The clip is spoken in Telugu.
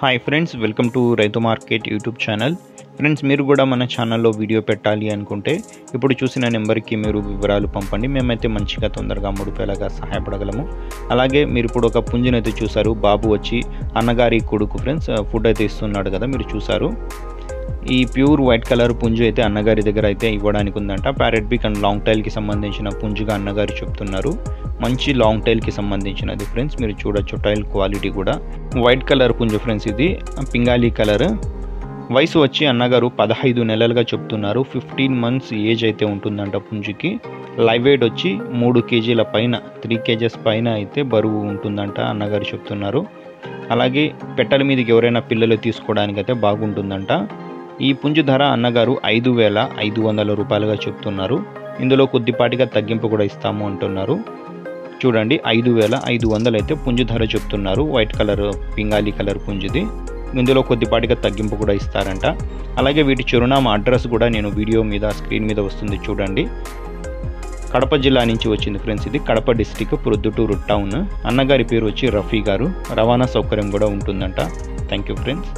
హాయ్ ఫ్రెండ్స్, వెల్కమ్ టు రైతు మార్కెట్ యూట్యూబ్ ఛానల్. ఫ్రెండ్స్, మీరు కూడా మన ఛానల్లో వీడియో పెట్టాలి అనుకుంటే ఇప్పుడు చూసిన నెంబర్కి మీరు వివరాలు పంపండి. మేమైతే మంచిగా తొందరగా ముడిపేలాగా సహాయపడగలము. అలాగే మీరు ఇప్పుడు ఒక పుంజునైతే చూసారు. బాబు వచ్చి అన్నగారి కొడుకు ఫ్రెండ్స్ ఫుడ్ అయితే ఇస్తున్నాడు కదా, మీరు చూసారు. ఈ ప్యూర్ వైట్ కలర్ పుంజు అయితే అన్నగారి దగ్గర అయితే ఇవ్వడానికి ఉందంట. ప్యారెట్ బిక్ అండ్ లాంగ్ టైల్కి సంబంధించిన పుంజుగా అన్నగారు చెప్తున్నారు. మంచి లాంగ్ టైల్కి సంబంధించినది ఫ్రెండ్స్, మీరు చూడొచ్చు. టైల్ క్వాలిటీ కూడా వైట్ కలర్ పుంజు ఫ్రెండ్స్. ఇది పింగాలి కలర్. వయసు వచ్చి అన్నగారు 15 నెలలుగా చెప్తున్నారు. 15 months ఏజ్ అయితే ఉంటుందంట పుంజుకి. లైవ్ వెయిట్ వచ్చి 3 kgs పైన, 3 kgs పైన అయితే బరువు ఉంటుందంట అన్నగారు చెప్తున్నారు. అలాగే పెట్టెల మీదకి ఎవరైనా పిల్లలు తీసుకోవడానికి అయితే బాగుంటుందంట. ఈ పుంజు ధర అన్నగారు 5,500 రూపాయలుగా చెప్తున్నారు. ఇందులో కొద్దిపాటిగా తగ్గింపు కూడా ఇస్తాము అంటున్నారు. చూడండి, 5,500 అయితే పుంజు ధర చెప్తున్నారు. వైట్ కలర్ పింగాలి కలర్ పుంజుది. ఇందులో కొద్దిపాటిగా తగ్గింపు కూడా ఇస్తారంట. అలాగే వీటి చిరునామా అడ్రస్ కూడా నేను వీడియో మీద స్క్రీన్ మీద వస్తుంది చూడండి. కడప జిల్లా నుంచి వచ్చింది ఫ్రెండ్స్. ఇది కడప డిస్టిక్, ప్రొద్దుటూరు టౌన్. అన్నగారి పేరు వచ్చి రఫీ గారు. రవాణా సౌకర్యం కూడా ఉంటుందంట. Thank you friends.